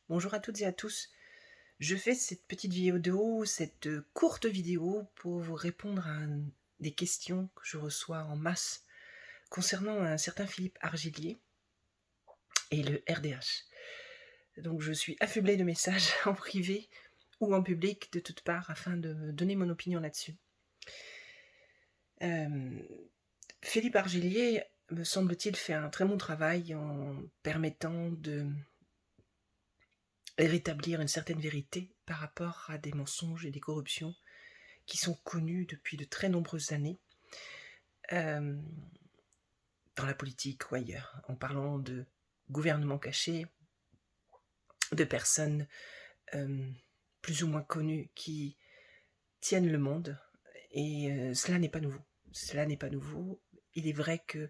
Bonjour à toutes et à tous. Je fais cette petite vidéo, cette courte vidéo pour vous répondre à des questions que je reçois en masse concernant un certain Philippe Argillier et le RDH. Donc je suis affublée de messages en privé ou en public de toutes parts afin de me donner mon opinion là-dessus. Philippe Argillier, me semble-t-il, fait un très bon travail en permettant de rétablir une certaine vérité par rapport à des mensonges et des corruptions qui sont connus depuis de très nombreuses années dans la politique ou ailleurs, en parlant de gouvernements cachés, de personnes plus ou moins connues qui tiennent le monde, et cela n'est pas nouveau. Cela n'est pas nouveau. Il est vrai que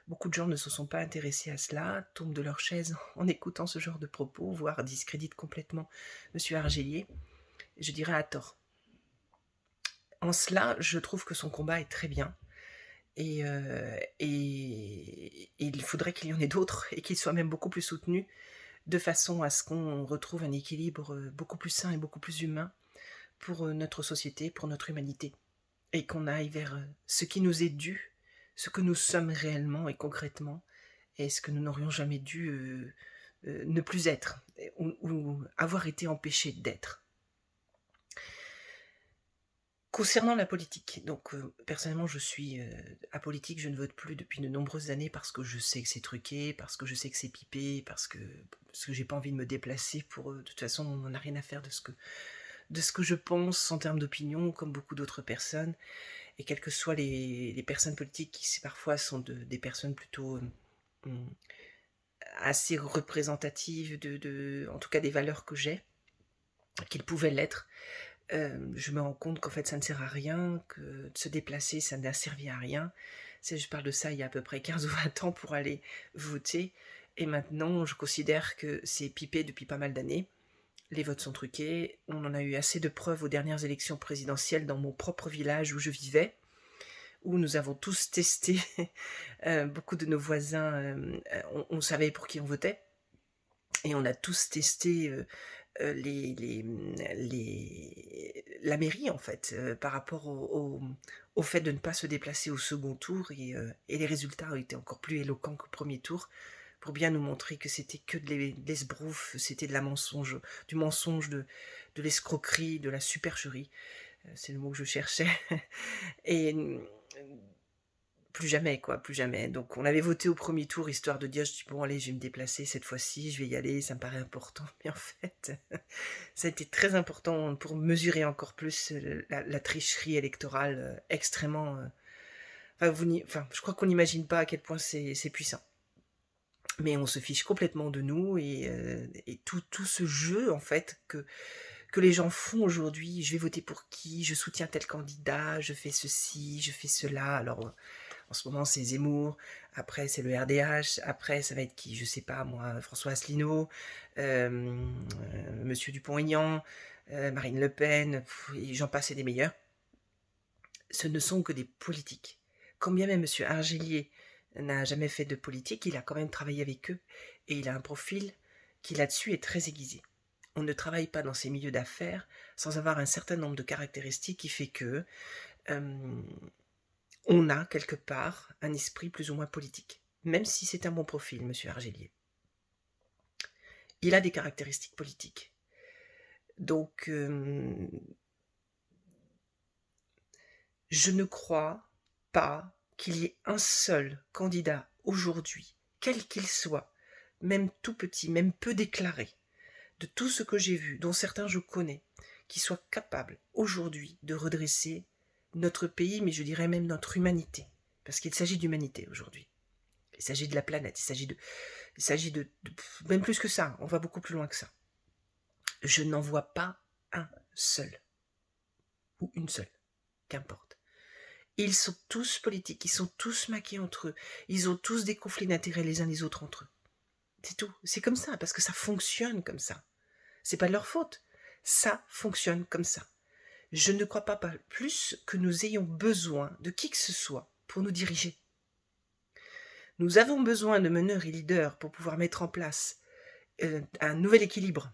beaucoup de gens ne se sont pas intéressés à cela, tombent de leur chaise en écoutant ce genre de propos, voire discréditent complètement M. Argélier, je dirais à tort. En cela, je trouve que son combat est très bien. Et il faudrait qu'il y en ait d'autres et qu'ils soient même beaucoup plus soutenus de façon à ce qu'on retrouve un équilibre beaucoup plus sain et beaucoup plus humain pour notre société, pour notre humanité, et qu'on aille vers ce qui nous est dû, ce que nous sommes réellement et concrètement, et ce que nous n'aurions jamais dû ne plus être ou avoir été empêchés d'être. Concernant la politique, donc personnellement je suis apolitique, je ne vote plus depuis de nombreuses années parce que je sais que c'est truqué, parce que je sais que c'est pipé, parce que j'ai pas envie de me déplacer pour de toute façon on n'a rien à faire de ce que je pense en termes d'opinion, comme beaucoup d'autres personnes, et quelles que soient les personnes politiques qui parfois sont des personnes plutôt assez représentatives en tout cas des valeurs que j'ai, qu'ils pouvaient l'être. Je me rends compte qu'en fait ça ne sert à rien, que de se déplacer ça n'a servi à rien. Je parle de ça il y a à peu près 15 ou 20 ans pour aller voter, et maintenant je considère que c'est pipé depuis pas mal d'années. Les votes sont truqués, on en a eu assez de preuves aux dernières élections présidentielles dans mon propre village où je vivais, où nous avons tous testé, beaucoup de nos voisins, on savait pour qui on votait, et on a tous testé la mairie en fait, par rapport au fait de ne pas se déplacer au second tour, et les résultats ont été encore plus éloquents qu'au premier tour pour bien nous montrer que c'était que de l'esbrouf, c'était du mensonge, de l'escroquerie, de la supercherie, c'est le mot que je cherchais. Et plus jamais, quoi, plus jamais. Donc on avait voté au premier tour, histoire de dire, je dis bon allez, je vais me déplacer cette fois-ci, je vais y aller, ça me paraît important. Mais en fait, ça a été très important pour mesurer encore plus la tricherie électorale extrêmement... je crois qu'on n'imagine pas à quel point c'est puissant. Mais on se fiche complètement de nous, et tout ce jeu en fait que les gens font aujourd'hui, je vais voter pour qui, je soutiens tel candidat, je fais ceci, je fais cela. Alors en ce moment c'est Zemmour, après c'est le RDH, après ça va être qui, je sais pas moi, François Asselineau, Monsieur Dupont-Aignan, Marine Le Pen, et j'en passe et des meilleurs. Ce ne sont que des politiques. Quand bien même Monsieur Argélier n'a jamais fait de politique, il a quand même travaillé avec eux, et il a un profil qui là-dessus est très aiguisé. On ne travaille pas dans ces milieux d'affaires sans avoir un certain nombre de caractéristiques qui fait que on a quelque part un esprit plus ou moins politique, même si c'est un bon profil, Monsieur Argélier. Il a des caractéristiques politiques. Donc, je ne crois pas qu'il y ait un seul candidat aujourd'hui, quel qu'il soit, même tout petit, même peu déclaré, de tout ce que j'ai vu, dont certains je connais, qui soit capable aujourd'hui de redresser notre pays, mais je dirais même notre humanité, parce qu'il s'agit d'humanité aujourd'hui. Il s'agit de la planète, il s'agit de même plus que ça, on va beaucoup plus loin que ça. Je n'en vois pas un seul, ou une seule, qu'importe. Ils sont tous politiques, ils sont tous maqués entre eux, ils ont tous des conflits d'intérêts les uns les autres entre eux. C'est tout, c'est comme ça, parce que ça fonctionne comme ça. C'est pas de leur faute, ça fonctionne comme ça. Je ne crois pas plus que nous ayons besoin de qui que ce soit pour nous diriger. Nous avons besoin de meneurs et leaders pour pouvoir mettre en place un nouvel équilibre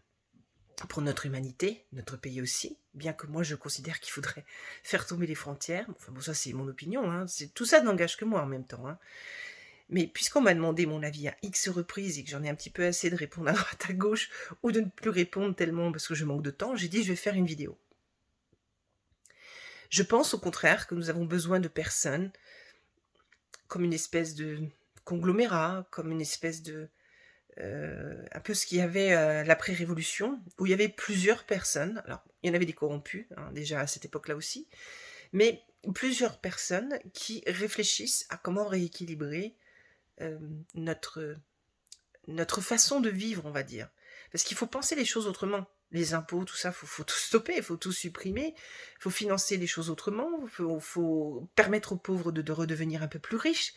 pour notre humanité, notre pays aussi, bien que moi je considère qu'il faudrait faire tomber les frontières. Enfin bon, ça c'est mon opinion, hein. Tout ça n'engage que moi en même temps, hein. Mais puisqu'on m'a demandé mon avis à X reprises et que j'en ai un petit peu assez de répondre à droite à gauche ou de ne plus répondre tellement parce que je manque de temps, j'ai dit je vais faire une vidéo. Je pense au contraire que nous avons besoin de personnes comme une espèce de conglomérat, comme une espèce de... un peu ce qu'il y avait l'après-révolution, où il y avait plusieurs personnes, alors il y en avait des corrompus, hein, déjà à cette époque-là aussi, mais plusieurs personnes qui réfléchissent à comment rééquilibrer euh, notre, notre façon de vivre, on va dire. Parce qu'il faut penser les choses autrement. Les impôts, tout ça, faut tout stopper, il faut tout supprimer, il faut financer les choses autrement, il faut permettre aux pauvres de redevenir un peu plus riches.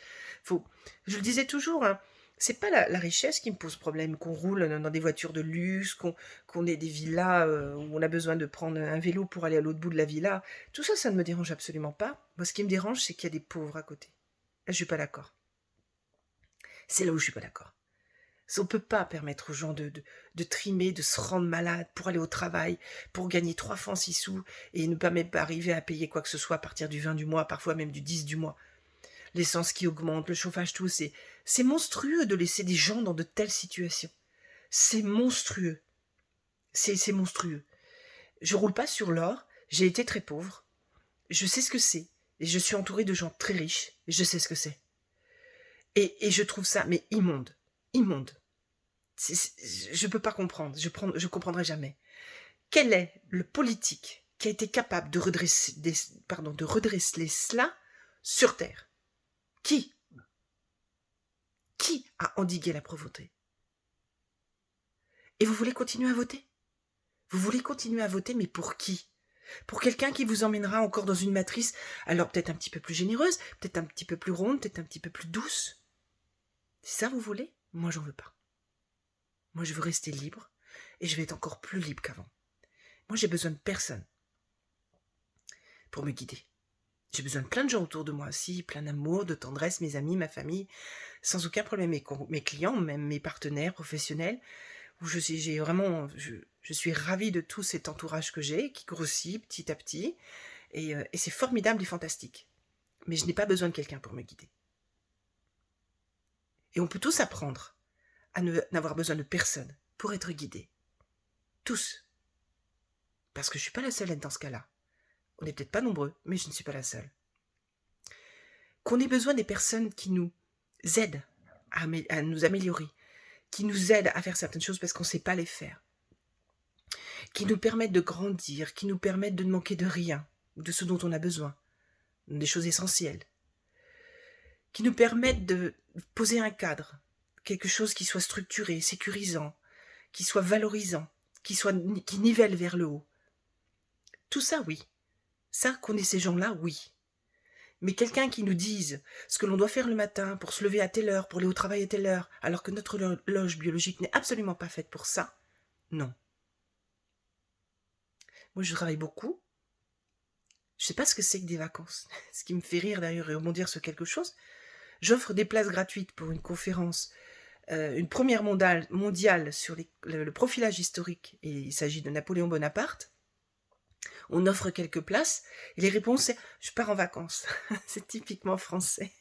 Je le disais toujours, hein, c'est pas la richesse qui me pose problème, qu'on roule dans des voitures de luxe, qu'on ait des villas où on a besoin de prendre un vélo pour aller à l'autre bout de la villa. Tout ça, ça ne me dérange absolument pas. Moi, ce qui me dérange, c'est qu'il y a des pauvres à côté. Là, je suis pas d'accord. C'est là où je suis pas d'accord. On ne peut pas permettre aux gens de trimer, de se rendre malade pour aller au travail, pour gagner 3 francs 6 sous et ne pas même pas arriver à payer quoi que ce soit à partir du 20 du mois, parfois même du 10 du mois. L'essence qui augmente, le chauffage, tout, c'est monstrueux de laisser des gens dans de telles situations. C'est monstrueux. C'est monstrueux. Je roule pas sur l'or, j'ai été très pauvre, je sais ce que c'est, et je suis entourée de gens très riches, et je sais ce que c'est. Et je trouve ça, mais immonde. Immonde. Je ne peux pas comprendre, je comprendrai jamais. Quel est le politique qui a été capable de redresser cela sur Terre? Qui a endigué la pauvreté? Et vous voulez continuer à voter? Vous voulez continuer à voter, mais pour qui? Pour quelqu'un qui vous emmènera encore dans une matrice, alors peut-être un petit peu plus généreuse, peut-être un petit peu plus ronde, peut-être un petit peu plus douce? C'est ça vous voulez? Moi, j'en veux pas. Moi, je veux rester libre, et je vais être encore plus libre qu'avant. Moi, j'ai besoin de personne pour me guider. J'ai besoin de plein de gens autour de moi aussi, plein d'amour, de tendresse, mes amis, ma famille, sans aucun problème. Mes clients, même mes partenaires professionnels, où je suis ravie de tout cet entourage que j'ai, qui grossit petit à petit, et c'est formidable et fantastique. Mais je n'ai pas besoin de quelqu'un pour me guider. Et on peut tous apprendre à n'avoir besoin de personne pour être guidé. Tous. Parce que je ne suis pas la seule à être dans ce cas-là. On n'est peut-être pas nombreux, mais je ne suis pas la seule. Qu'on ait besoin des personnes qui nous aident à nous améliorer, qui nous aident à faire certaines choses parce qu'on ne sait pas les faire, qui nous permettent de grandir, qui nous permettent de ne manquer de rien, de ce dont on a besoin, des choses essentielles, qui nous permettent de poser un cadre, quelque chose qui soit structuré, sécurisant, qui soit valorisant, qui nivelle vers le haut. Tout ça, oui. Ça, qu'on ait ces gens-là, oui. Mais quelqu'un qui nous dise ce que l'on doit faire le matin pour se lever à telle heure, pour aller au travail à telle heure, alors que notre horloge biologique n'est absolument pas faite pour ça, non. Moi, je travaille beaucoup. Je ne sais pas ce que c'est que des vacances. Ce qui me fait rire d'ailleurs et rebondir sur quelque chose, j'offre des places gratuites pour une conférence, une première mondiale sur le profilage historique, et il s'agit de Napoléon Bonaparte. On offre quelques places, et les réponses c'est « je pars en vacances ». C'est typiquement français.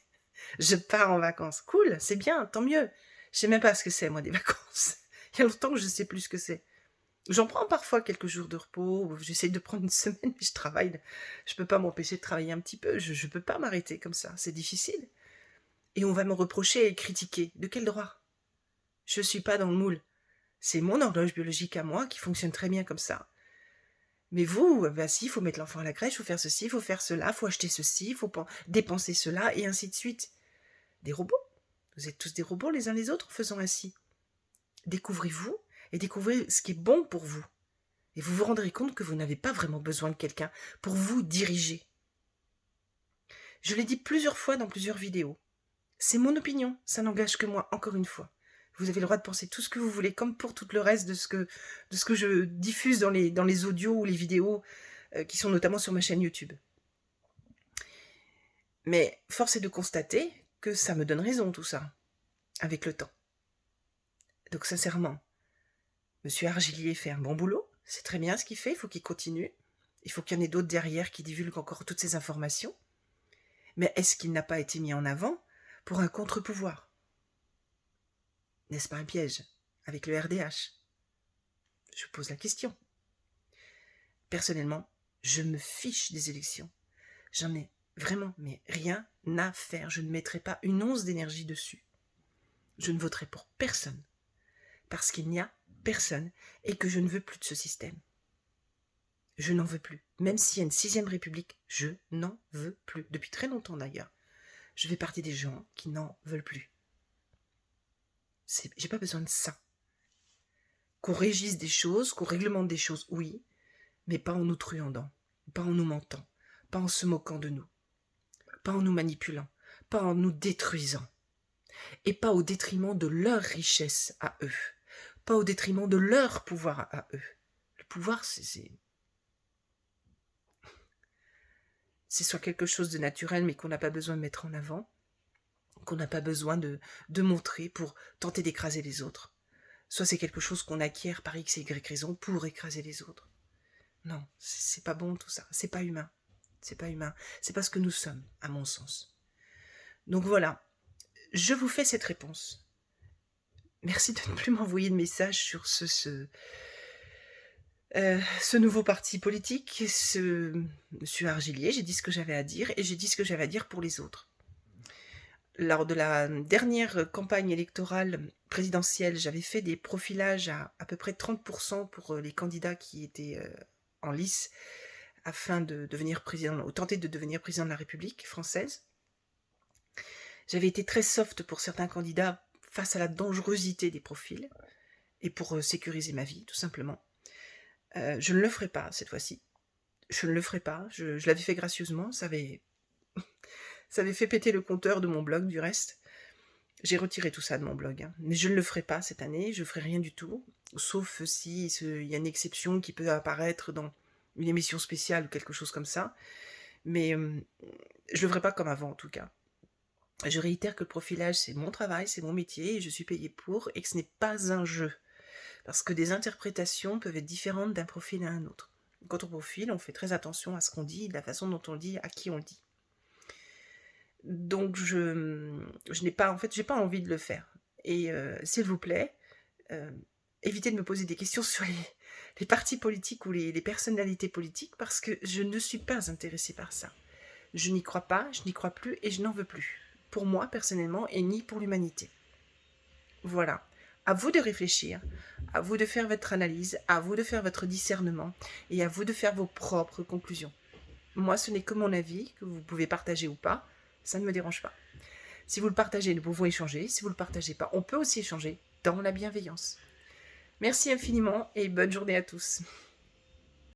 Je pars en vacances. Cool, c'est bien, tant mieux. Je sais même pas ce que c'est, moi, des vacances. Il y a longtemps que je sais plus ce que c'est. J'en prends parfois quelques jours de repos, j'essaie de prendre une semaine, mais je travaille. Je peux pas m'empêcher de travailler un petit peu, je peux pas m'arrêter comme ça, c'est difficile. Et on va me reprocher et critiquer. De quel droit? Je suis pas dans le moule. C'est mon horloge biologique à moi qui fonctionne très bien comme ça. Mais vous, bah si, il faut mettre l'enfant à la crèche, il faut faire ceci, il faut faire cela, il faut acheter ceci, il faut dépenser cela, et ainsi de suite. Des robots? Vous êtes tous des robots les uns les autres en faisant ainsi. Découvrez-vous et découvrez ce qui est bon pour vous. Et vous vous rendrez compte que vous n'avez pas vraiment besoin de quelqu'un pour vous diriger. Je l'ai dit plusieurs fois dans plusieurs vidéos. C'est mon opinion, ça n'engage que moi, encore une fois. Vous avez le droit de penser tout ce que vous voulez, comme pour tout le reste de ce que je diffuse dans les audios ou les vidéos qui sont notamment sur ma chaîne YouTube. Mais force est de constater que ça me donne raison tout ça, avec le temps. Donc sincèrement, Monsieur Argilier fait un bon boulot, c'est très bien ce qu'il fait, il faut qu'il continue. Il faut qu'il y en ait d'autres derrière qui divulguent encore toutes ces informations. Mais est-ce qu'il n'a pas été mis en avant pour un contre-pouvoir? N'est-ce pas un piège avec le RDH? Je pose la question. Personnellement, je me fiche des élections. J'en ai vraiment mais rien à faire. Je ne mettrai pas une once d'énergie dessus. Je ne voterai pour personne. Parce qu'il n'y a personne et que je ne veux plus de ce système. Je n'en veux plus. Même s'il y a une 6e République, je n'en veux plus. Depuis très longtemps d'ailleurs. Je fais partie des gens qui n'en veulent plus. J'ai pas besoin de ça. Qu'on régisse des choses, qu'on réglemente des choses, oui, mais pas en nous truandant, pas en nous mentant, pas en se moquant de nous, pas en nous manipulant, pas en nous détruisant, et pas au détriment de leur richesse à eux, pas au détriment de leur pouvoir à eux. Le pouvoir, c'est soit quelque chose de naturel, mais qu'on n'a pas besoin de mettre en avant, qu'on n'a pas besoin de montrer pour tenter d'écraser les autres. Soit c'est quelque chose qu'on acquiert par X et Y raison pour écraser les autres. Non, c'est pas bon tout ça, c'est pas humain. C'est pas humain, c'est pas ce que nous sommes, à mon sens. Donc voilà, je vous fais cette réponse. Merci de ne plus m'envoyer de messages sur ce nouveau parti politique, monsieur Argilier. J'ai dit ce que j'avais à dire et j'ai dit ce que j'avais à dire pour les autres. Lors de la dernière campagne électorale présidentielle, j'avais fait des profilages à peu près 30% pour les candidats qui étaient en lice afin de devenir président, ou tenter de devenir président de la République française. J'avais été très soft pour certains candidats face à la dangerosité des profils et pour sécuriser ma vie, tout simplement. Je ne le ferai pas cette fois-ci. Je ne le ferai pas. Je l'avais fait gracieusement. Ça avait fait péter le compteur de mon blog, du reste. J'ai retiré tout ça de mon blog. Hein. Mais je ne le ferai pas cette année. Je ne ferai rien du tout. Sauf si il y a une exception qui peut apparaître dans une émission spéciale ou quelque chose comme ça. Mais je le ferai pas comme avant, en tout cas. Je réitère que le profilage, c'est mon travail, c'est mon métier, et je suis payée pour, et que ce n'est pas un jeu. Parce que des interprétations peuvent être différentes d'un profil à un autre. Quand on profile, on fait très attention à ce qu'on dit, de la façon dont on le dit, à qui on le dit. Donc je n'ai pas, en fait, j'ai pas envie de le faire. Et s'il vous plaît, évitez de me poser des questions sur les partis politiques ou les personnalités politiques, parce que je ne suis pas intéressée par ça. Je n'y crois pas, je n'y crois plus, et je n'en veux plus. Pour moi, personnellement, et ni pour l'humanité. Voilà. À vous de réfléchir, à vous de faire votre analyse, à vous de faire votre discernement, et à vous de faire vos propres conclusions. Moi, ce n'est que mon avis, que vous pouvez partager ou pas, ça ne me dérange pas. Si vous le partagez, nous pouvons échanger. Si vous ne le partagez pas, on peut aussi échanger dans la bienveillance. Merci infiniment et bonne journée à tous.